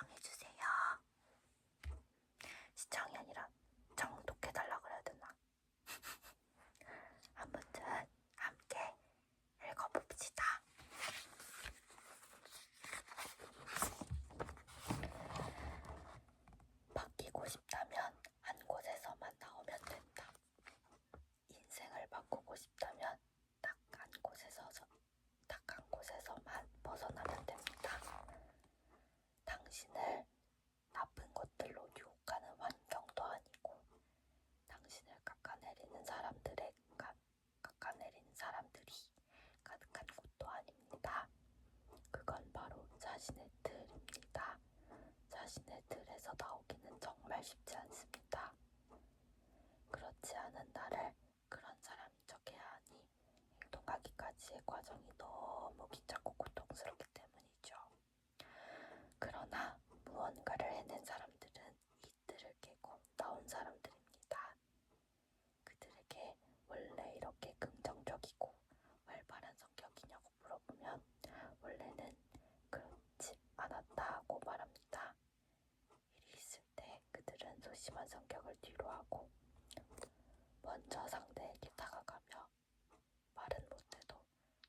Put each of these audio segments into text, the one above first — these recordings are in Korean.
시청해주세요. 시청이 아니라 정독해달라 그래야 되나? 아무튼 함께 읽어봅시다. 바뀌고 싶다면 한 곳에서만 나오면 된다. 인생을 바꾸고 싶다면 딱 한 곳에서만 벗어나면 됩니다. 당신을 나쁜 것들로 유혹하는 환경도 아니고 당신을 깎아내리는 사람들이 가득한 곳도 아닙니다. 그건 바로 자신의 틀입니다. 자신의 틀에서 나오기는 정말 쉽지 않습니다. 그렇지 않은 나를 그런 사람인 척해야 하니 행동하기까지의 과정이 너무 귀찮고 고통스럽기 때문이죠. 그러나 무언가를 해낸 사람들은 이 틀을 깨고 나온 사람들입니다. 그들에게 원래 이렇게 긍정적이고 활발한 성격이냐고 물어보면 원래는 그렇지 않았다 하고 말합니다. 일이 있을 때 그들은 소심한 성격을 뒤로하고 먼저 상대에게 다가가며 말은 못해도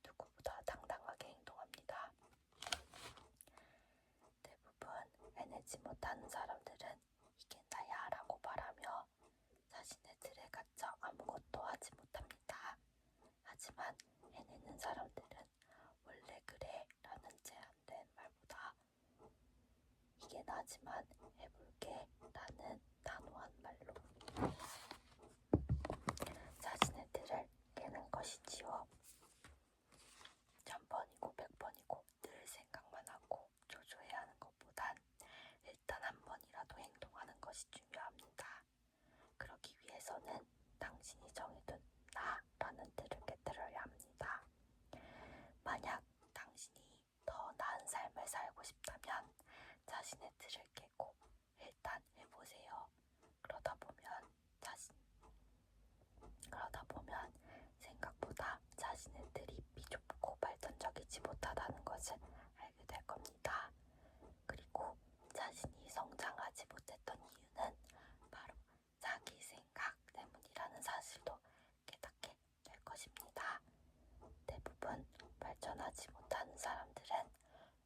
누구보다 당당하게 행동합니다. 대부분 해내지 못하는 사람들은 이게 나야 라고 말하며 자신의 틀에 갇혀 아무것도 하지 못합니다. 하지만 해내는 사람들은 원래 그래 라는 제한된 말보다 이게 나지만 해볼게 라는 단호한 말로 자신의 틀을 깨는 것이지요. 1000번이고 100번이고 늘 생각만 하고 조조해야 하는 것보단 일단 한 번이라도 행동하는 것이 중요합니다. 그러기 위해서는 당신이 정해둔 나라는 틀을 깨뜨려야 합니다. 만약 당신이 더 나은 삶을 살고 싶다면 자신의 틀을 깨고 일단 해보세요. 그러다 보면 생각보다 자신의 틀이 비좁고 발전적이지 못하다는 것을 알게 될 겁니다. 그리고 자신이 성장하지 못했던 이유는 바로 자기 생각 때문이라는 사실도 깨닫게 될 것입니다. 대부분 발전하지 못하는 사람들은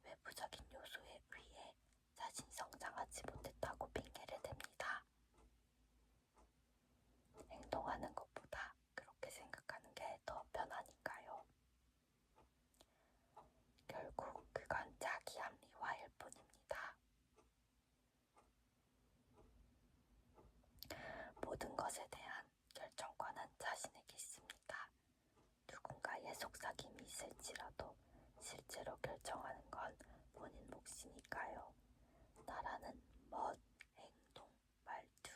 외부적인 요소에 의해 자신이 성장하지 못했다고 핑계를 댑니다. 행동하는 것보다 그렇게 생각하는 게 더 편하니까요. 결국 그건 자기 합리화일 뿐입니다. 모든 것에 대한 결정권은 자신에게 있습니다. 누군가의 속삭임이 있을지라도 실제로 결정하는 건 본인 몫이니까요. 나라는 멋, 행동, 말투,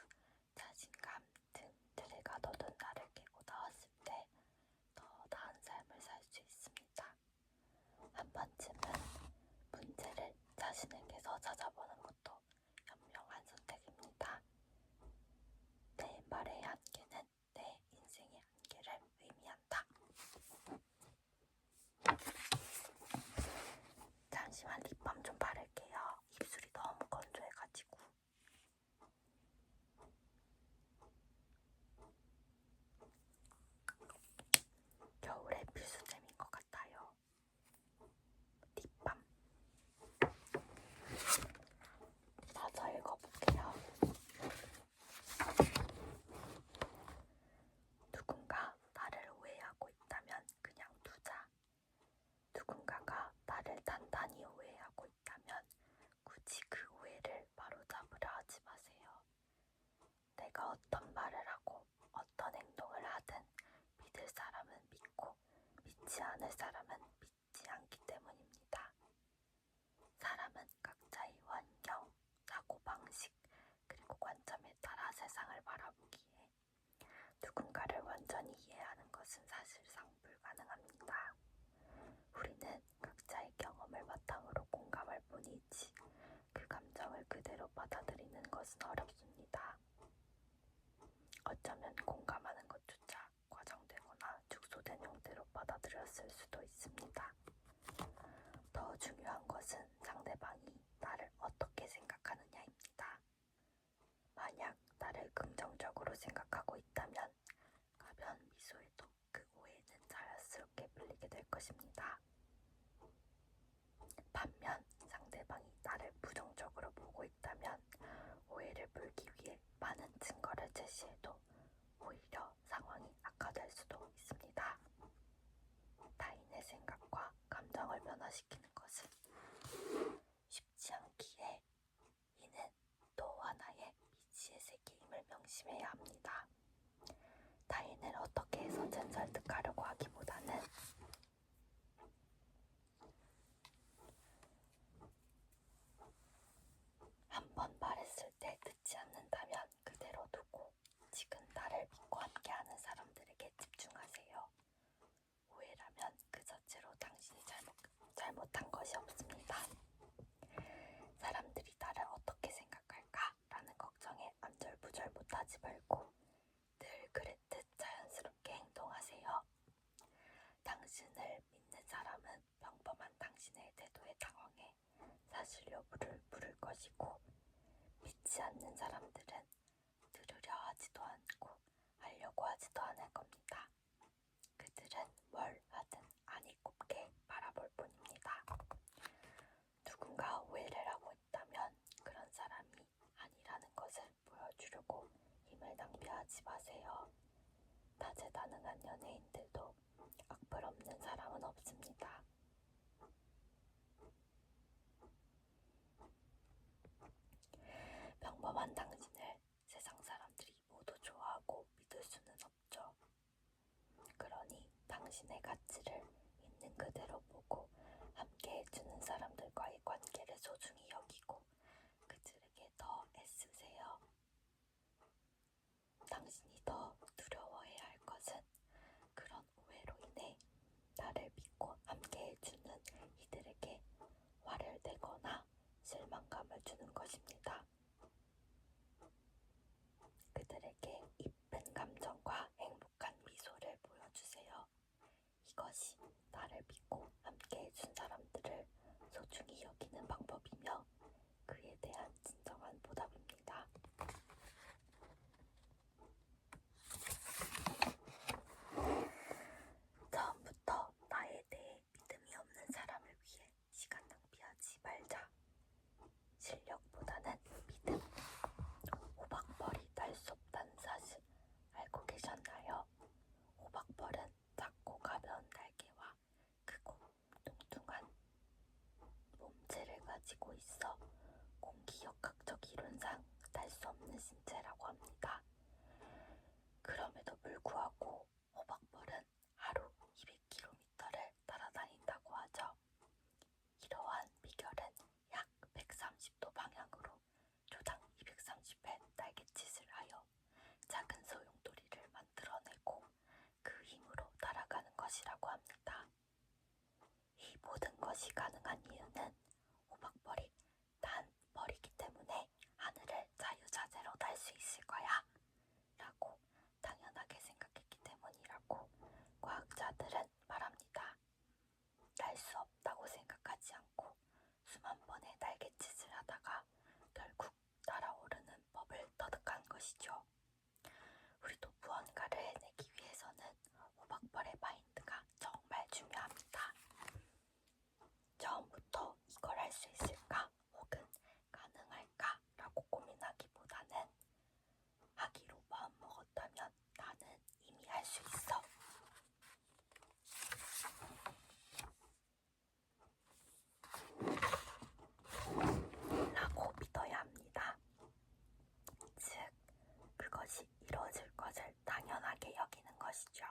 자신감 등 틀에 가둬둔 나를 깨고 나왔을 때 더 나은 삶을 살 수 있습니다. 한 번쯤은 문제를 자신에게서 찾아보는 것도 현명한 선택입니다. 내 말의 한계는 내 인생의 한계를 의미한다. 잠시만 립밤 좀 바를게요. 입술이 너무 건조해가지고. 겨울의 필수템인 것 같아요. 립밤. 마저 읽어볼게요. 누군가 나를 오해하고 있다면 그냥 두자. 누군가가 나를 단단히 오해하고 있다면 굳이 그 오해를 바로잡으려 하지 마세요. 내가 어떤 말을 하고 어떤 행동을 하든 믿을 사람은 믿고 믿지 않을 사람은 믿지 않기 때문입니다. 사람은 각자의 환경, 사고방식, 그리고 관점에 따라 세상을 바라보기에 누군가를 완전히 이해하는 것은 사실상 불가능합니다. 우리는 각자의 경험을 바탕으로 공감할 뿐이지 그 감정을 그대로 받아들이는 것은 어렵습니다. 어쩌면 공감하는 것조차 과장되거나 축소된 형태로 받아들였을 수도 있습니다. 더 중요한 것은 상대방이 나를 어떻게 생각하는지 타인을 명심해야 합니다. 타인을 어떻게 해서든 설득하려고 하기보다는 한 번 말했을 때 듣지 않는다면 그대로 두고 지금 나를 믿고 함께하는 사람들에게 집중하세요. 오해라면 그 자체로 당신이 잘못한 것이 없습니다. 사람들이 나를 어떻게 생각할까? 라는 걱정에 안절부절 못하지 말고 늘 그랬듯 자연스럽게 행동하세요. 당신을 믿는 사람은 평범한 당신의 태도에 당황해 사실 여부를 물을 것이고, 믿지 않는 사람들은 들으려 하지도 않고 하려고 하지도 않을 겁니다. 그들은 뭘 하든 안이 곱게 바라볼 뿐입니다. 누군가 오해를 하고 있다면 그런 사람이 아니라는 것을 보여주려고 힘을 낭비하지 마세요. 다재다능한 연예인들도 악플 없는 사람은 없습니다. 평범한 당신을 세상 사람들이 모두 좋아하고 믿을 수는 없죠. 그러니 당신의 가치를 있는 그대로 보고 함께 해주는 사람들과의 관계를 소중히 여기고 그들에게 더 애쓰세요. 당신이 더 두려워해야 할 것은 그런 오해로 인해 나를 믿고 함께 해주는 이들에게 화를 내거나 실망감을 주는 것입니다. 그들에게 이쁜 감정과 행복한 미소를 보여주세요. 이것이 나를 믿고 함께 해준 사람들을 소중히 여기는 방법이며 그에 대한 진정한 보답입니다. 처음부터 나에 대해 믿음이 없는 사람을 위해 시간 낭비하지 말자. 실력보다는 믿음. 호박벌이 날 수 없다는 사실 알고 계셨나요? 호박벌은 작고 가벼운 날개와 크고 뚱뚱한 몸체를 가지고 있어 공기역학적 이론상 날 수 없는 신체라고 합니다. 그럼에도 불구하고 호박벌은 하루 200km를 날아다닌다고 하죠. 이러한 비결은 약 130도 방향으로 조당 230회 날갯짓을 하여 작은 소용돌이를 만들어내고 그 힘으로 날아가는 것이라고 합니다. 이 모든 것이 가능한 이유는 호박벌이 단 벌이기 때문에 하늘을 자유자재로 날 수 있을 거야 라고 당연하게 생각했기 때문이라고 과학자들은 말합니다. 날 수 없다고 생각하지 않고 수만 번의 날갯짓을 하다가 결국 날아오르는 법을 터득한 것이죠. 우리도 무언가를 해내기 위해서는 호박벌의 마인드가 정말 중요합니다. 처음부터 이걸 할 수 있을까 혹은 가능할까 라고 고민하기보다는 하기로 마음먹었다면 나는 이미 할 수 있어 라고 믿어야 합니다. 즉, 그것이 이루어질 것을 당연하게 여기는 것이죠.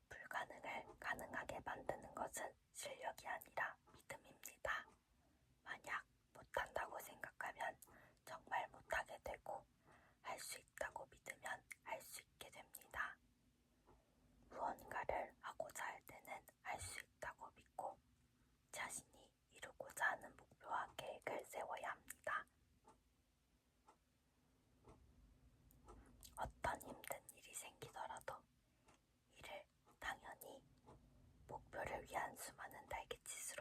불가능을 가능하게 만드는 것은 실력이 아니라 믿음입니다. 만약 못한다고 생각하면 정말 못하게 되고 할 수 있다고 믿으면 할 수 있게 됩니다. 무언가를 하고자 할 때는 할 수 있다고 믿고 자신이 이루고자 하는 목표와 계획을 세워야 합니다. 어떤 힘든 일이 생기더라도 이를 당연히 목표를 위한 수많은 날갯짓으로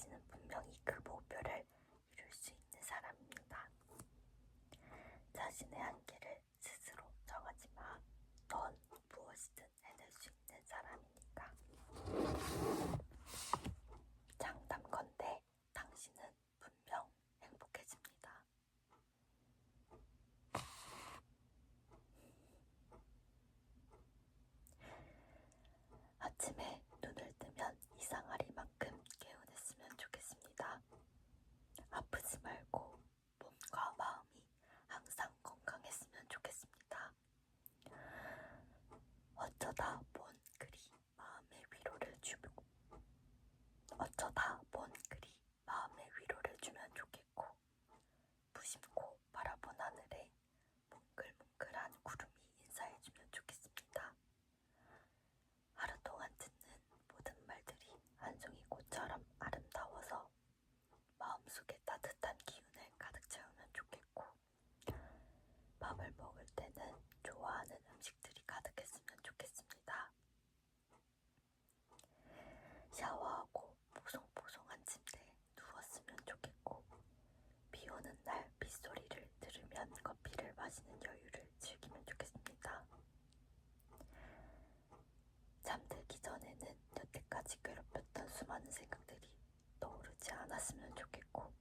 당신은 분명히 그 목표를 이룰 수 있는 사람입니다. 자신의 한계를 스스로 정하지 마. 넌 무엇이든 해낼 수 있는 사람이니까. 장담컨대 당신은 분명 행복해집니다. 아침에 눈을 뜨면 이상하리만큼 개운했으면 좋겠습니다. 아프지 말고 몸과 마음이 항상 건강했으면 좋겠습니다. 어쩌다 본 글이 마음의 위로를 주면 좋겠고, 무심코 바라본 하늘에 뭉글뭉글한 구름이 인사해주면 좋겠습니다. 하루 동안 듣는 모든 말들이 한 송이 꽃처럼 아름다워서 마음속에 따뜻한 기운을 가득 채우면 좋겠고, 밥을 먹을 때는 좋아하는 음식들이 가득했으면 좋겠습니다. 샤워하고 보송보송한 침대에 누웠으면 좋겠고, 비 오는 날 빗소리를 들으면 커피를 마시는 여유를 즐기면 좋겠습니다. 잠들기 전에는 여태까지 괴롭혔던 수많은 생각들이 떠오르지 않았으면 좋겠고,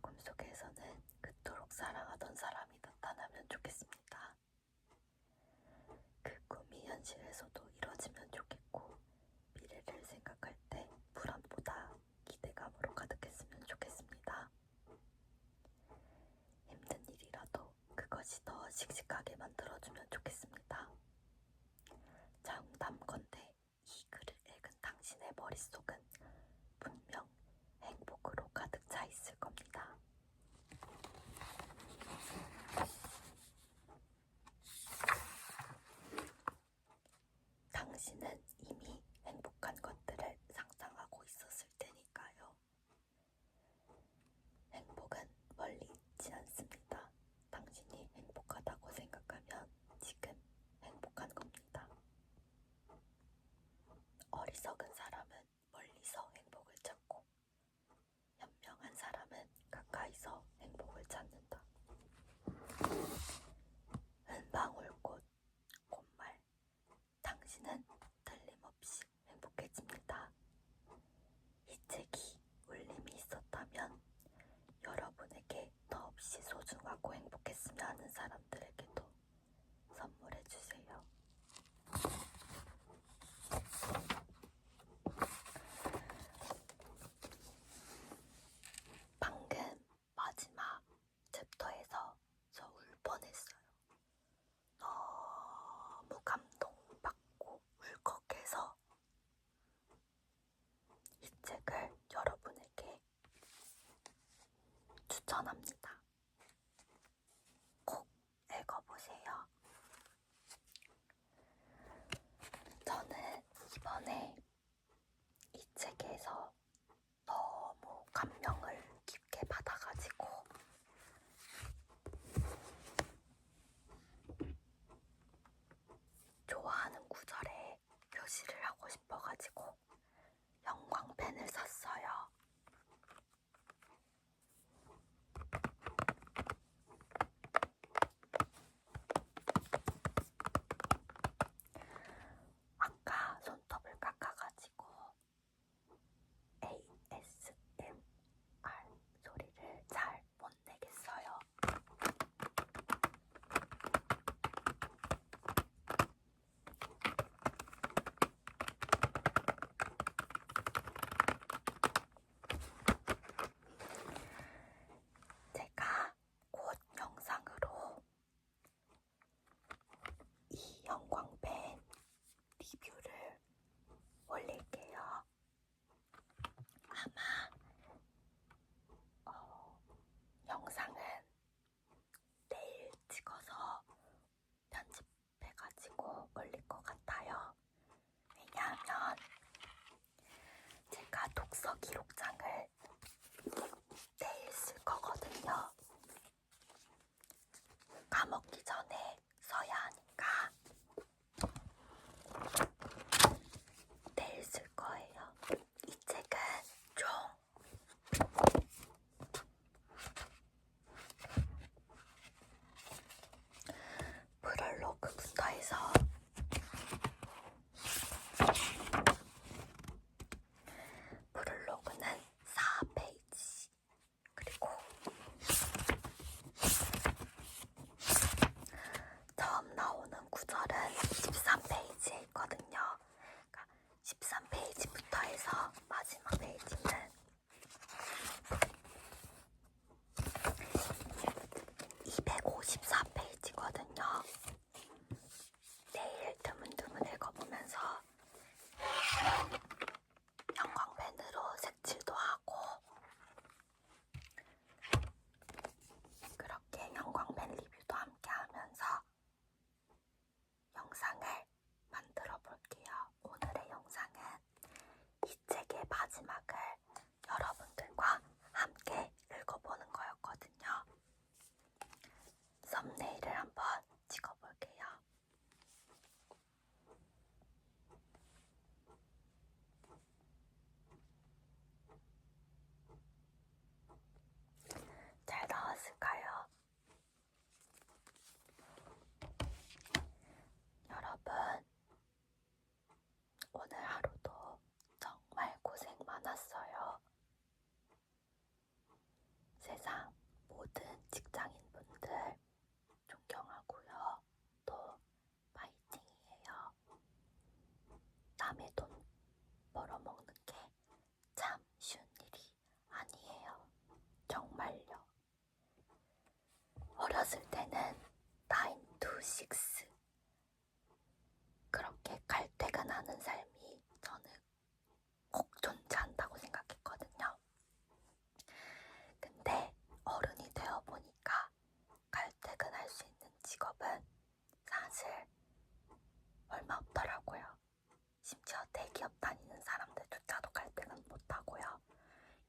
꿈속에서는 그토록 사랑하던 사람이 나타나면 좋겠습니다. 그 꿈이 현실에서도 이뤄지면 좋겠고, 미래를 생각할 때 불안보다 기대감으로 가득했으면 좋겠습니다. 힘든 일이라도 그것이 더 씩씩하게 만들어주면 좋겠습니다. 장담컨대 이 글을 읽은 당신의 머릿속은 분명 행복으로 가득 차 있을 겁니다. 당신은 이미 행복한 것들을 상상하고 있었을 테니까요. 행복은 멀리 있지 않습니다. 당신이 행복하다고 생각하면 지금 행복한 겁니다. 어리석은 사람은 멀리서 행복을 찾고, 현명한 사람은 가까이서 행복을 찾는다. 은방울꽃, 꽃말, 당신은 틀림없이 행복해집니다. 이 책이 울림이 있었다면 여러분에게 더없이 소중하고 행복했으면 하는 사람들에게도 선물해주세요. 방금 마지막 챕터에서 저 울 뻔했어요. 너무 감동받고 울컥해서 이 책을 여러분에게 추천합니다. 꼭 읽어보세요. 저는 이번에 이 책에서 너무 감명을 깊게 받아가지고 좋아하는 구절에 표시를 하고 싶어가지고 형광펜을 샀어요. 아까 손톱을 깎아가지고 ASMR 소리를 잘 못 내겠어요. 제가 곧 영상으로 이 형광펜 리뷰를 올릴게요. 아마 영상은 내일 찍어서 편집해가지고 올릴 것 같아요. 왜냐하면 제가 독서 기록장을 내일 쓸 거거든요. 까먹기 전에 써야 하니까 내일 쓸 거예요. 이 책은 있거든요. 그러니까 13페이지부터 해서 마지막 페이지는 254페이지거든요. 내일 드문드문 읽어보면서 형광펜으로 색칠도 하고 그렇게 형광펜 리뷰도 함께 하면서 영상을 만들어 볼게요. 오늘의 영상은 이 책의 마지막을 여러분들과 함께 읽어보는 거였거든요. 썸네일을 한번 찍어볼게요. 잘 나왔을까요? 여러분, 오늘 하루도 정말 고생 많았어요. 세상 모든 직장인분들 존경하고요. 또 파이팅이에요. 남의 돈 벌어먹는 게 참 쉬운 일이 아니에요. 정말요. 어렸을 때는 9 to 6 그렇게 갈퇴근하는 삶이 저는 꼭 존재한다고 생각했거든요. 근데 어른이 되어보니까 갈퇴근할 수 있는 직업은 사실 얼마 없더라고요. 심지어 대기업 다니는 사람들조차도 갈퇴근 못하고요.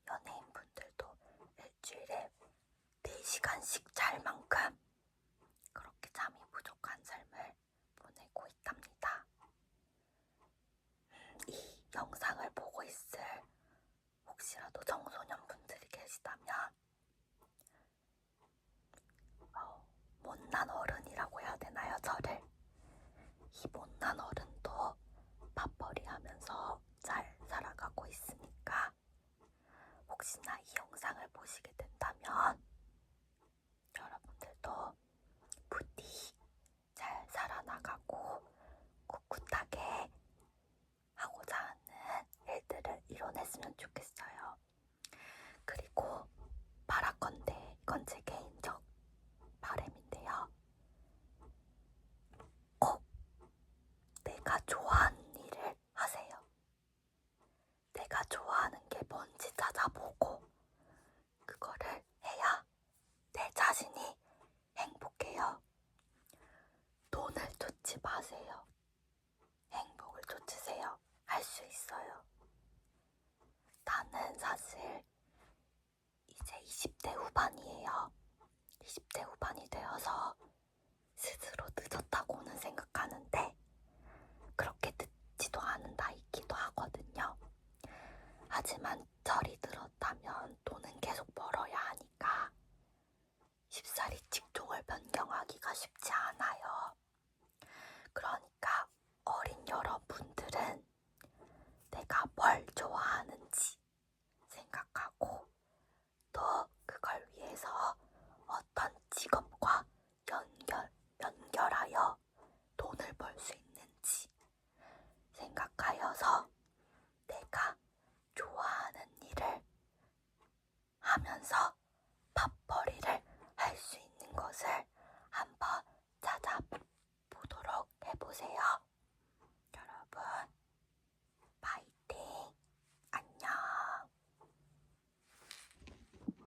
연예인분들도 일주일에 4시간씩 잘 만큼 그렇게 잠이 부족한 삶을 보내고 있답니다. 이 영상을 보고 있을 혹시라도 청소년분들이 계시다면 못난 어른이라고 해야 되나요, 저를? 이 못난 어른도 맞벌이 하면서 잘 살아가고 있으니까 혹시나 이 영상을 보시게 된다면 여러분들도 부디 잘 살아나가고 꿋꿋하게 하고자 하는 일들을 이뤄냈으면 좋겠어요. 그리고 바라건대 이건 제 개인적 바람인데요. 꼭 내가 좋아하는 일을 하세요. 내가 좋아하는 게 뭔지 찾아보고 그거를 해야 내 자신이 행복해요. 돈을 쫓지 마세요. 행복을 쫓으세요. 할 수 있어요. 나는 사실 이제 20대 후반이에요. 20대 후반이 되어서 스스로 늦었다고는 생각하는데 그렇게 늦지도 않은 나이기도 하거든요. 하지만